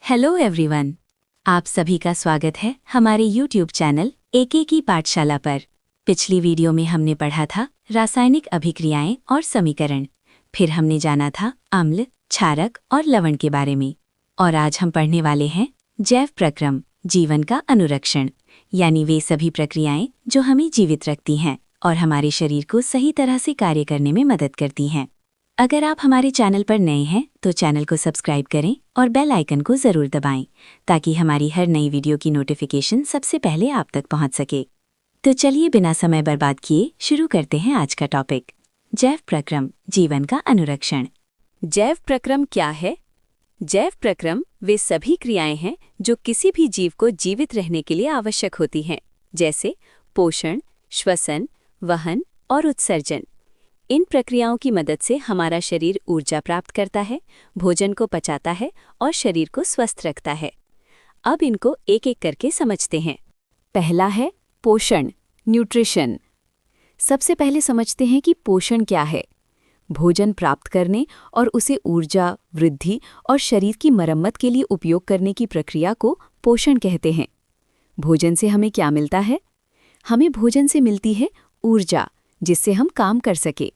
Hello everyone, आप सभी का स्वागत है हमारे YouTube चैनल एके की पाठशाला पर। पिछली वीडियो में हमने पढ़ा था रासायनिक अभिक्रियाएं और समीकरण, फिर हमने जाना था अम्ल, क्षारक और लवण के बारे में। और आज हम पढ़ने वाले हैं जैव प्रक्रम, जीवन का अनुरक्षण, यानी वे सभी प्रक्रियाएं जो हमें जीवित रखती हैं और हमारे शरीर को सही तरह से कार्य करने में मदद करती हैं। अगर आप हमारे चैनल पर नए हैं तो चैनल को सब्सक्राइब करें और बेल आइकन को ज़रूर दबाएं ताकि हमारी हर नई वीडियो की नोटिफिकेशन सबसे पहले आप तक पहुंच सके। तो चलिए बिना समय बर्बाद किए शुरू करते हैं आज का टॉपिक, जैव प्रक्रम, जीवन का अनुरक्षण। जैव प्रक्रम क्या है? जैव प्रक्रम वे सभी क्रियाएं हैं जो किसी भी जीव को जीवित रहने के लिए आवश्यक होती हैं, जैसे पोषण, श्वसन, वहन और उत्सर्जन। इन प्रक्रियाओं की मदद से हमारा शरीर ऊर्जा प्राप्त करता है, भोजन को पचाता है और शरीर को स्वस्थ रखता है। अब इनको एक एक करके समझते हैं। पहला है पोषण, न्यूट्रिशन। सबसे पहले समझते हैं कि पोषण क्या है। भोजन प्राप्त करने और उसे ऊर्जा, वृद्धि और शरीर की मरम्मत के लिए उपयोग करने की प्रक्रिया को पोषण कहते हैं। भोजन से हमें क्या मिलता है? हमें भोजन से मिलती है ऊर्जा, जिससे हम काम कर सके,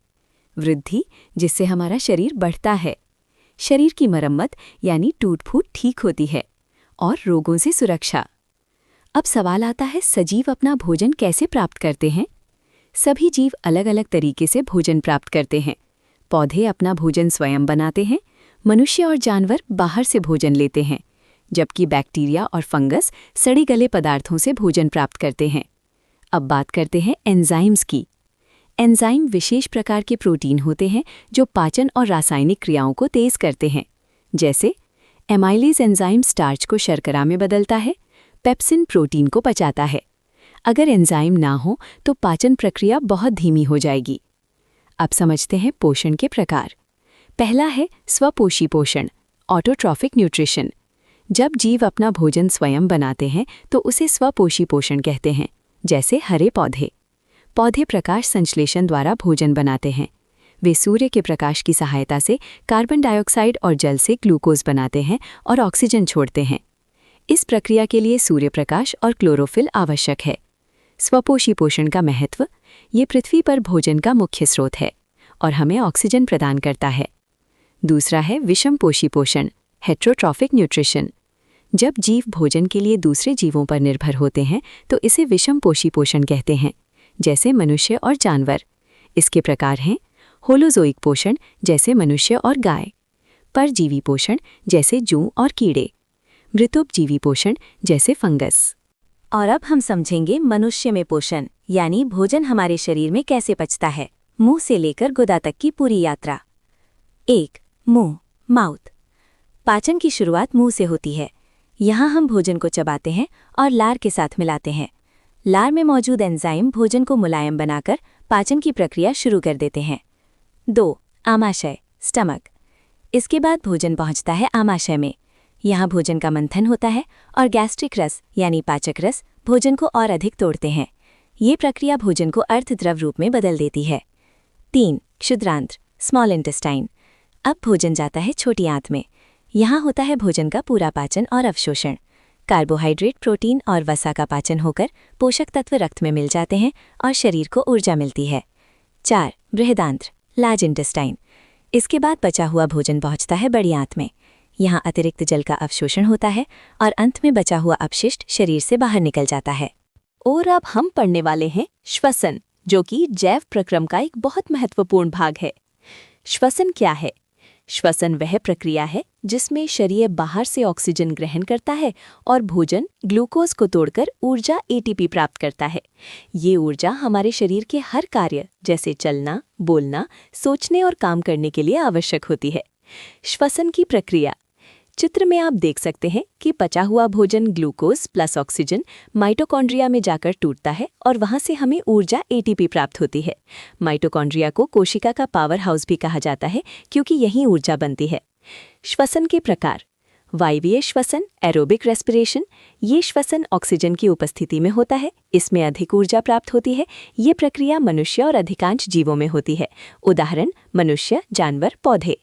वृद्धि, जिससे हमारा शरीर बढ़ता है, शरीर की मरम्मत यानी टूट-फूट ठीक होती है, और रोगों से सुरक्षा। अब सवाल आता है, सजीव अपना भोजन कैसे प्राप्त करते हैं? सभी जीव अलग अलग तरीके से भोजन प्राप्त करते हैं। पौधे अपना भोजन स्वयं बनाते हैं, मनुष्य और जानवर बाहर से भोजन लेते हैं, जबकि बैक्टीरिया और फंगस सड़े गले पदार्थों से भोजन प्राप्त करते हैं। अब बात करते हैं एंजाइम्स की। एंजाइम विशेष प्रकार के प्रोटीन होते हैं जो पाचन और रासायनिक क्रियाओं को तेज करते हैं। जैसे एमाइलेज एंजाइम स्टार्च को शर्करा में बदलता है, पेप्सिन प्रोटीन को पचाता है। अगर एंजाइम ना हो तो पाचन प्रक्रिया बहुत धीमी हो जाएगी। अब समझते हैं पोषण के प्रकार। पहला है स्वपोषी पोषण, ऑटोट्रॉफिक न्यूट्रिशन। जब जीव अपना भोजन स्वयं बनाते हैं तो उसे स्वपोषी पोषण कहते हैं। जैसे हरे पौधे प्रकाश संश्लेषण द्वारा भोजन बनाते हैं। वे सूर्य के प्रकाश की सहायता से कार्बन डाइऑक्साइड और जल से ग्लूकोज बनाते हैं और ऑक्सीजन छोड़ते हैं। इस प्रक्रिया के लिए सूर्य प्रकाश और क्लोरोफिल आवश्यक है। स्वपोषी पोषण का महत्व, ये पृथ्वी पर भोजन का मुख्य स्रोत है और हमें ऑक्सीजन प्रदान करता है। दूसरा है विषमपोषी पोषण, हेट्रोट्रॉफिक न्यूट्रिशन। जब जीव भोजन के लिए दूसरे जीवों पर निर्भर होते हैं तो इसे विषमपोषी पोषण कहते हैं, जैसे मनुष्य और जानवर। इसके प्रकार हैं होलोजोइक पोषण, जैसे मनुष्य और गाय, परजीवी पोषण, जैसे जूं और कीड़े, मृतोपजीवी पोषण, जैसे फंगस। और अब हम समझेंगे मनुष्य में पोषण, यानी भोजन हमारे शरीर में कैसे पचता है, मुंह से लेकर गुदा तक की पूरी यात्रा। 1. मुंह, माउथ। पाचन की शुरुआत मुंह से होती है। यहाँ हम भोजन को चबाते हैं और लार के साथ मिलाते हैं। लार में मौजूद एंजाइम भोजन को मुलायम बनाकर पाचन की प्रक्रिया शुरू कर देते हैं। 2. आमाशय, स्टमक। इसके बाद भोजन पहुंचता है आमाशय में। यहाँ भोजन का मंथन होता है और गैस्ट्रिक रस यानी पाचक रस भोजन को और अधिक तोड़ते हैं। ये प्रक्रिया भोजन को अर्धद्रव रूप में बदल देती है। 3. क्षुद्रांत्र, स्मॉल इंटेस्टाइन। अब भोजन जाता है छोटी आंत में। यहाँ होता है भोजन का पूरा पाचन और अवशोषण। कार्बोहाइड्रेट, प्रोटीन और वसा का पाचन होकर पोषक तत्व रक्त में मिल जाते हैं और शरीर को ऊर्जा मिलती है। 4. बृहदांत्र, लार्ज इंटेस्टाइन। इसके बाद बचा हुआ भोजन पहुंचता है बड़ी आंत में। यहाँ अतिरिक्त जल का अवशोषण होता है और अंत में बचा हुआ अपशिष्ट शरीर से बाहर निकल जाता है। और अब हम पढ़ने वाले हैं श्वसन, जो कि जैव प्रक्रम का एक बहुत महत्वपूर्ण भाग है। श्वसन क्या है? श्वसन वह प्रक्रिया है जिसमें शरीर बाहर से ऑक्सीजन ग्रहण करता है और भोजन ग्लूकोज को तोड़कर ऊर्जा एटीपी प्राप्त करता है। ये ऊर्जा हमारे शरीर के हर कार्य, जैसे चलना, बोलना, सोचने और काम करने के लिए आवश्यक होती है। श्वसन की प्रक्रिया चित्र में आप देख सकते हैं कि पचा हुआ भोजन ग्लूकोज प्लस ऑक्सीजन माइटोकॉन्ड्रिया में जाकर टूटता है और वहां से हमें ऊर्जा एटीपी प्राप्त होती है। माइटोकॉन्ड्रिया को कोशिका का पावर हाउस भी कहा जाता है क्योंकि यहीं ऊर्जा बनती है। श्वसन के प्रकार, वायवीय श्वसन, एरोबिक रेस्पिरेशन। ये श्वसन ऑक्सीजन की उपस्थिति में होता है, इसमें अधिक ऊर्जा प्राप्त होती है। ये प्रक्रिया मनुष्य और अधिकांश जीवों में होती है, उदाहरण मनुष्य, जानवर, पौधे।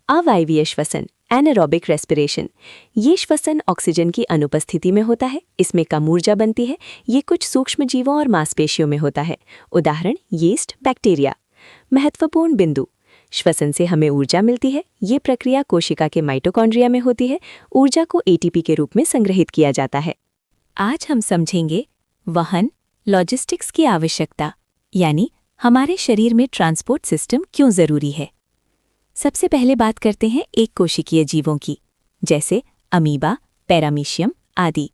अवायवीय श्वसन, एनारोबिक रेस्पिरेशन, ये श्वसन ऑक्सीजन की अनुपस्थिति में होता है। इसमें कम ऊर्जा बनती है। ये कुछ सूक्ष्म जीवों और मांसपेशियों में होता है। उदाहरण यीस्ट, बैक्टीरिया। महत्वपूर्ण बिंदु, श्वसन से हमें ऊर्जा मिलती है। ये प्रक्रिया कोशिका के माइटोकॉन्ड्रिया में होती है। ऊर्जा को एटीपी के रूप में संग्रहित किया जाता है। आज हम समझेंगे वहन, लॉजिस्टिक्स की आवश्यकता, यानी हमारे शरीर में ट्रांसपोर्ट सिस्टम क्यों जरूरी है। सबसे पहले बात करते हैं एक कोशिकीय जीवों की, जैसे अमीबा, पैरामीशियम आदि।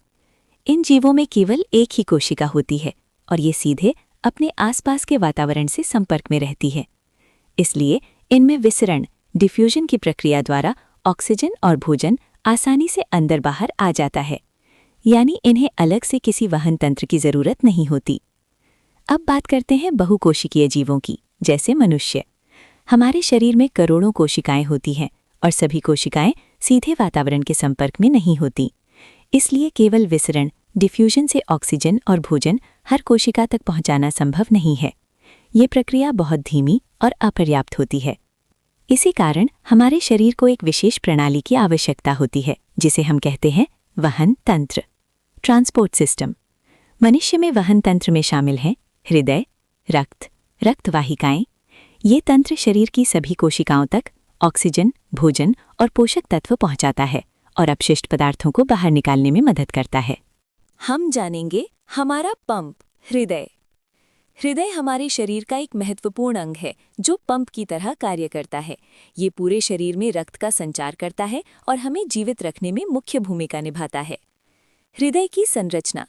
इन जीवों में केवल एक ही कोशिका होती है और ये सीधे अपने आसपास के वातावरण से संपर्क में रहती है। इसलिए इनमें विसरण, डिफ्यूजन की प्रक्रिया द्वारा ऑक्सीजन और भोजन आसानी से अंदर बाहर आ जाता है, यानी इन्हें अलग से किसी वहन तंत्र की जरूरत नहीं होती। अब बात करते हैं बहुकोशिकीय जीवों की, जैसे मनुष्य। हमारे शरीर में करोड़ों कोशिकाएं होती हैं और सभी कोशिकाएं सीधे वातावरण के संपर्क में नहीं होती। इसलिए केवल विसरण, डिफ्यूजन से ऑक्सीजन और भोजन हर कोशिका तक पहुंचाना संभव नहीं है। ये प्रक्रिया बहुत धीमी और अपर्याप्त होती है। इसी कारण हमारे शरीर को एक विशेष प्रणाली की आवश्यकता होती है, जिसे हम कहते हैं वहन तंत्र, ट्रांसपोर्ट सिस्टम। मनुष्य में वहन तंत्र में शामिल हैं हृदय, रक्त, रक्तवाहिकाएं। ये तंत्र शरीर की सभी कोशिकाओं तक ऑक्सीजन, भोजन और पोषक तत्व पहुंचाता है और अपशिष्ट पदार्थों को बाहर निकालने में मदद करता है। हम जानेंगे हमारा पंप, हृदय। हृदय हमारे शरीर का एक महत्वपूर्ण अंग है जो पंप की तरह कार्य करता है। ये पूरे शरीर में रक्त का संचार करता है और हमें जीवित रखने में मुख्य भूमिका निभाता है। हृदय की संरचना।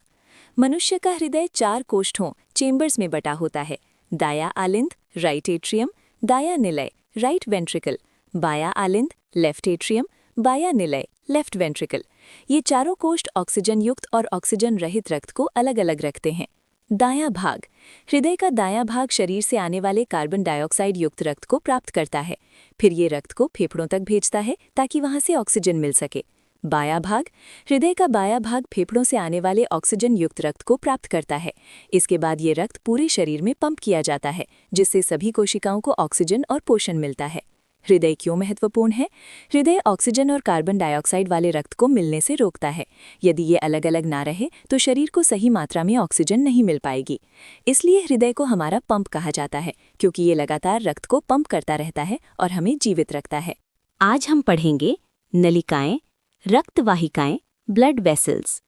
मनुष्य का हृदय 4 कोष्ठों, चेम्बर्स में बटा होता है। दाया आलिंद, राइट एट्रियम, दाया निलय, राइट वेंट्रिकल, बाया आलिंद, लेफ्ट एट्रियम, बाया निलय, लेफ्ट वेंट्रिकल। ये चारों कोष्ठ ऑक्सीजन युक्त और ऑक्सीजन रहित रक्त को अलग अलग रखते हैं। दायां भाग। हृदय का दायां भाग शरीर से आने वाले कार्बन डाइऑक्साइड युक्त रक्त को प्राप्त करता है। फिर ये रक्त को फेफड़ों तक भेजता है ताकि वहां से ऑक्सीजन मिल सके। बायां भाग। हृदय का बायां भाग फेफड़ों से आने वाले ऑक्सीजन युक्त रक्त को प्राप्त करता है। इसके बाद ये रक्त पूरे शरीर में पंप किया जाता है, जिससे सभी कोशिकाओं को ऑक्सीजन और पोषण मिलता है। हृदय क्यों महत्वपूर्ण है? हृदय ऑक्सीजन और कार्बन डाइऑक्साइड वाले रक्त को मिलने से रोकता है। यदि ये अलग अलग ना रहे तो शरीर को सही मात्रा में ऑक्सीजन नहीं मिल पाएगी। इसलिए हृदय को हमारा पंप कहा जाता है, क्योंकि ये लगातार रक्त को पंप करता रहता है और हमें जीवित रखता है। आज हम पढ़ेंगे नलिकाएं, रक्तवाहिकाएं, ब्लड वेसल्स।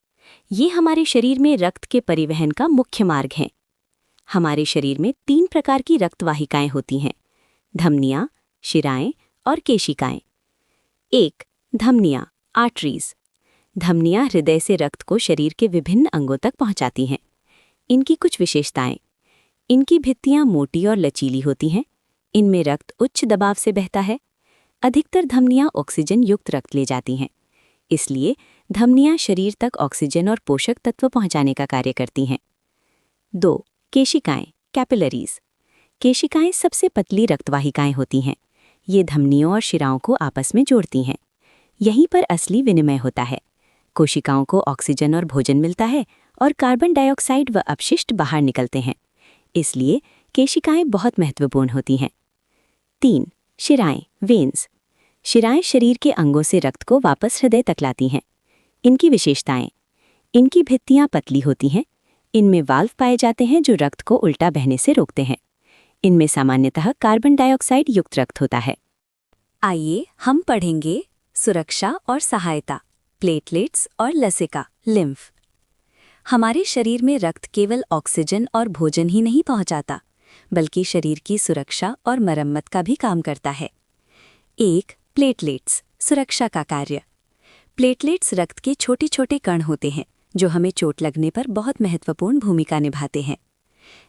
ये हमारे शरीर में रक्त के परिवहन का मुख्य मार्ग हैं। हमारे शरीर में 3 प्रकार की रक्तवाहिकाएं होती हैं: धमनियां, शिराएं और केशिकाएं। 1. धमनियां, आर्टरीज। धमनियां हृदय से रक्त को शरीर के विभिन्न अंगों तक पहुंचाती हैं। इनकी कुछ विशेषताएं: इनकी भित्तियां मोटी और लचीली होती हैं। इनमें रक्त उच्च दबाव से बहता है। अधिकतर धमनियां ऑक्सीजन युक्त रक्त ले जाती हैं। इसलिए धमनियां शरीर तक ऑक्सीजन और पोषक तत्व पहुंचाने का कार्य करती हैं। 2. केशिकाएं, कैपिलरीज। केशिकाएं सबसे पतली रक्तवाहिकाएं होती हैं। ये धमनियों और शिराओं को आपस में जोड़ती हैं। यहीं पर असली विनिमय होता है। कोशिकाओं को ऑक्सीजन और भोजन मिलता है और कार्बन डाइऑक्साइड व अपशिष्ट बाहर निकलते हैं। इसलिए केशिकाएं बहुत महत्वपूर्ण होती हैं। 3. शिराएं, वेन्स। शिराएं शरीर के अंगों से रक्त को वापस हृदय तक लाती हैं। इनकी विशेषताएं: इनकी भित्तियां पतली होती हैं। इनमें वाल्व पाए जाते हैं जो रक्त को उल्टा बहने से रोकते हैं। इनमें सामान्यतः कार्बन डाइऑक्साइड युक्त रक्त होता है। आइए हम पढ़ेंगे सुरक्षा और सहायता, प्लेटलेट्स और लसिका, लिम्फ। हमारे शरीर में रक्त केवल ऑक्सीजन और भोजन ही नहीं पहुंचाता, बल्कि शरीर की सुरक्षा और मरम्मत का भी काम करता है। 1. प्लेटलेट्स, सुरक्षा का कार्य। प्लेटलेट्स रक्त के छोटे छोटे कण होते हैं जो हमें चोट लगने पर बहुत महत्वपूर्ण भूमिका निभाते हैं।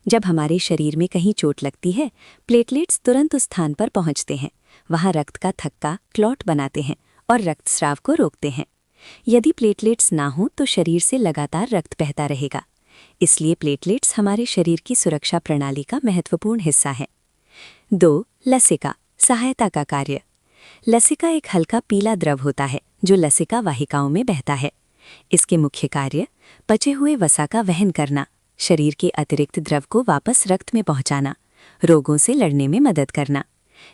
जब हमारे शरीर में कहीं चोट लगती है, प्लेटलेट्स तुरंत उस स्थान पर पहुंचते हैं। वहां रक्त का थक्का, क्लॉट बनाते हैं और रक्तस्राव को रोकते हैं। यदि प्लेटलेट्स ना हो तो शरीर से लगातार रक्त बहता रहेगा। इसलिए प्लेटलेट्स हमारे शरीर की सुरक्षा प्रणाली का महत्वपूर्ण हिस्सा है। 2. लसिका, सहायता का कार्य। लसिका एक हल्का पीला द्रव होता है जो लसिका वाहिकाओं में बहता है। इसके मुख्य कार्य पचे हुए वसा का वहन करना, शरीर के अतिरिक्त द्रव को वापस रक्त में पहुंचाना, रोगों से लड़ने में मदद करना।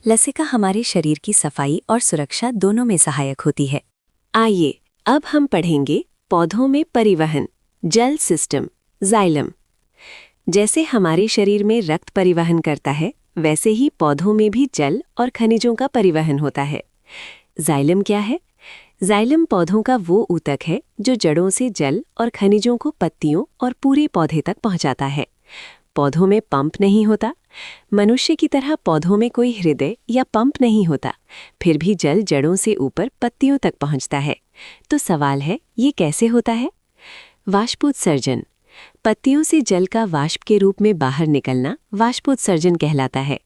लसिका हमारे शरीर की सफाई और सुरक्षा दोनों में सहायक होती है। आइए अब हम पढ़ेंगे पौधों में परिवहन, जल सिस्टम, जाइलम। जैसे हमारे शरीर में रक्त परिवहन करता है, वैसे ही पौधों में भी जल और खनिजों का परिवहन होता है। जाइलम क्या है? जाइलम पौधों का वो ऊतक है जो जड़ों से जल और खनिजों को पत्तियों और पूरे पौधे तक पहुंचाता है। पौधों में पंप नहीं होता। मनुष्य की तरह पौधों में कोई हृदय या पंप नहीं होता, फिर भी जल जड़ों से ऊपर पत्तियों तक पहुंचता है। तो सवाल है, ये कैसे होता है? वाष्पोत्सर्जन। पत्तियों से जल का वाष्प के रूप में बाहर निकलना वाष्पोत्सर्जन कहलाता है।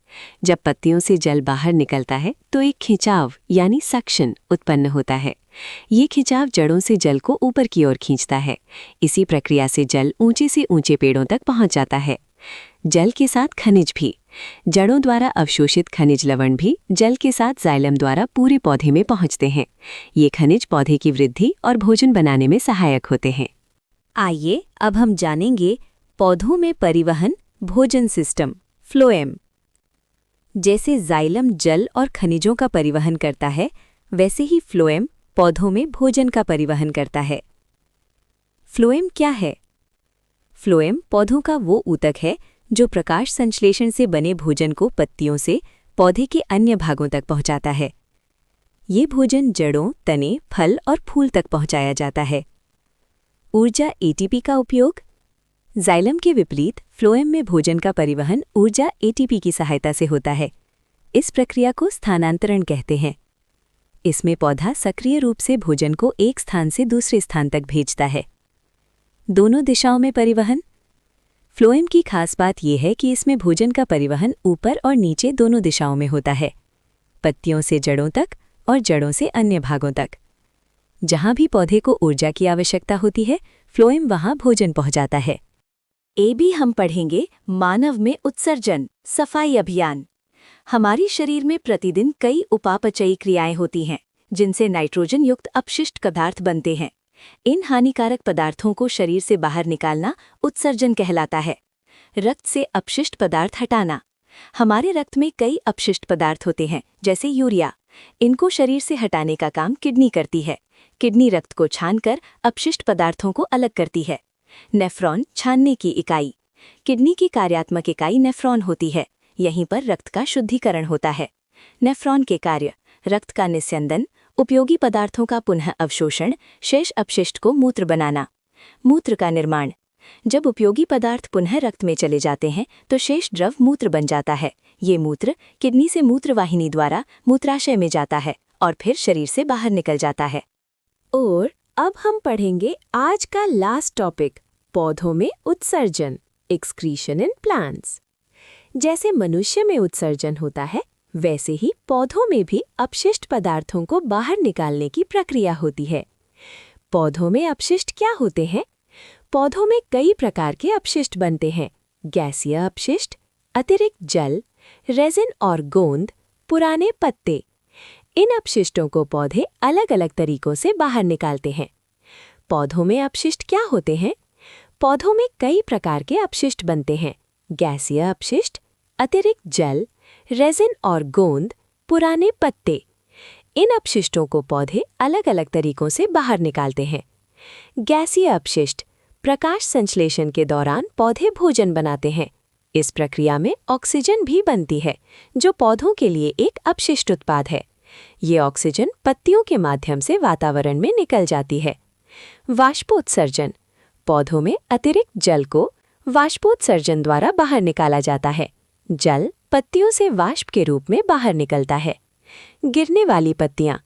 जब पत्तियों से जल बाहर निकलता है तो एक खिंचाव यानी सक्शन उत्पन्न होता है। ये खिंचाव जड़ों से जल को ऊपर की ओर खींचता है। इसी प्रक्रिया से जल ऊंचे से ऊंचे पेड़ों तक पहुंच जाता है। जल के साथ खनिज भी। जड़ों द्वारा अवशोषित खनिज लवण भी जल के साथ जाइलम द्वारा पूरे पौधे में पहुंचते हैं। ये खनिज पौधे की वृद्धि और भोजन बनाने में सहायक होते हैं। आइए अब हम जानेंगे पौधों में परिवहन भोजन सिस्टम, फ्लोएम। जैसे जाइलम जल और खनिजों का परिवहन करता है, वैसे ही फ्लोएम पौधों में भोजन का परिवहन करता है। फ्लोएम क्या है? फ्लोएम पौधों का वो ऊतक है जो प्रकाश संश्लेषण से बने भोजन को पत्तियों से पौधे के अन्य भागों तक पहुंचाता है। ये भोजन जड़ों, तने, फल और फूल तक पहुंचाया जाता है। ऊर्जा एटीपी का उपयोग। जाइलम के विपरीत फ्लोएम में भोजन का परिवहन ऊर्जा एटीपी की सहायता से होता है। इस प्रक्रिया को स्थानांतरण कहते हैं। इसमें पौधा सक्रिय रूप से भोजन को एक स्थान से दूसरे स्थान तक भेजता है। दोनों दिशाओं में परिवहन। फ्लोएम की खास बात यह है कि इसमें भोजन का परिवहन ऊपर और नीचे दोनों दिशाओं में होता है, पत्तियों से जड़ों तक और जड़ों से अन्य भागों तक। जहां भी पौधे को ऊर्जा की आवश्यकता होती है, फ्लोएम वहां भोजन पहुंचाता है। भी हम पढ़ेंगे मानव में उत्सर्जन, सफाई अभियान। हमारी शरीर में प्रतिदिन कई उपापचयी क्रियाएं होती हैं, जिनसे नाइट्रोजन युक्त अपशिष्ट पदार्थ बनते हैं। इन हानिकारक पदार्थों को शरीर से बाहर निकालना उत्सर्जन कहलाता है। रक्त से अपशिष्ट पदार्थ हटाना। हमारे रक्त में कई अपशिष्ट पदार्थ होते हैं, जैसे यूरिया। इनको शरीर से हटाने का काम किडनी करती है। किडनी रक्त को छानकर अपशिष्ट पदार्थों को अलग करती है। नेफ्रॉन छानने की इकाई। किडनी की कार्यात्मक इकाई नेफ्रॉन होती है। यहीं पर रक्त का शुद्धिकरण होता है। नेफ्रॉन के कार्य: रक्त का निस्यंदन, उपयोगी पदार्थों का पुनः अवशोषण, शेष अपशिष्ट को मूत्र बनाना। मूत्र का निर्माण: जब उपयोगी पदार्थ पुनः रक्त में चले जाते हैं तो शेष द्रव मूत्र बन जाता है। ये मूत्र किडनी से मूत्रवाहिनी द्वारा मूत्राशय में जाता है और फिर शरीर से बाहर निकल जाता है। और अब हम पढ़ेंगे आज का लास्ट टॉपिक, पौधों में उत्सर्जन, एक्सक्रीशन इन प्लांट्स। जैसे मनुष्य में उत्सर्जन होता है, वैसे ही पौधों में भी अपशिष्ट पदार्थों को बाहर निकालने की प्रक्रिया होती है। पौधों में अपशिष्ट क्या होते हैं? पौधों में कई प्रकार के अपशिष्ट बनते हैं। गैसीय अपशिष्ट, अतिरिक्त जल, रेजिन और गोंद, पुराने पत्ते। इन अपशिष्टों को पौधे अलग अलग तरीकों से बाहर निकालते हैं। पौधों में अपशिष्ट क्या होते हैं? पौधों में कई प्रकार के अपशिष्ट बनते हैं। गैसीय अपशिष्ट, अतिरिक्त जल, रेजिन और गोंद, पुराने पत्ते। इन अपशिष्टों को पौधे अलग अलग तरीकों से बाहर निकालते हैं। गैसीय अपशिष्ट: प्रकाश संश्लेषण के दौरान पौधे भोजन बनाते हैं। इस प्रक्रिया में ऑक्सीजन भी बनती है, जो पौधों के लिए एक अपशिष्ट उत्पाद है। ये ऑक्सीजन पत्तियों के माध्यम से वातावरण में निकल जाती है। वाष्पोत्सर्जन: पौधों में अतिरिक्त जल को वाष्पोत्सर्जन द्वारा बाहर निकाला जाता है। जल पत्तियों से वाष्प के रूप में बाहर निकलता है। गिरने वाली पत्तियां: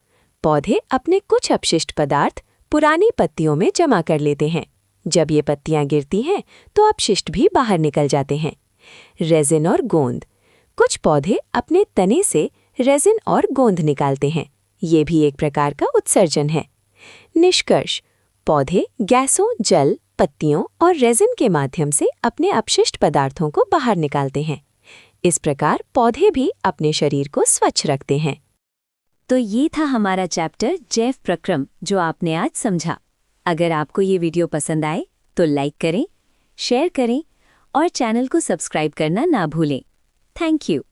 पौधे अपने कुछ अपशिष्ट पदार्थ पुरानी पत्तियों में जमा कर लेते हैं। जब ये पत्तियां गिरती हैं तो अपशिष्ट भी बाहर निकल जाते हैं। रेजिन और गोंद: कुछ पौधे अपने तने से रेजिन और गोंद निकालते हैं। ये भी एक प्रकार का उत्सर्जन है। निष्कर्ष: पौधे गैसों, जल, पत्तियों और रेजिन के माध्यम से अपने अपशिष्ट पदार्थों को बाहर निकालते हैं। इस प्रकार पौधे भी अपने शरीर को स्वच्छ रखते हैं। तो ये था हमारा चैप्टर जैव प्रक्रम, जो आपने आज समझा। अगर आपको ये वीडियो पसंद आए तो लाइक करें, शेयर करें और चैनल को सब्सक्राइब करना ना भूलें। Thank you.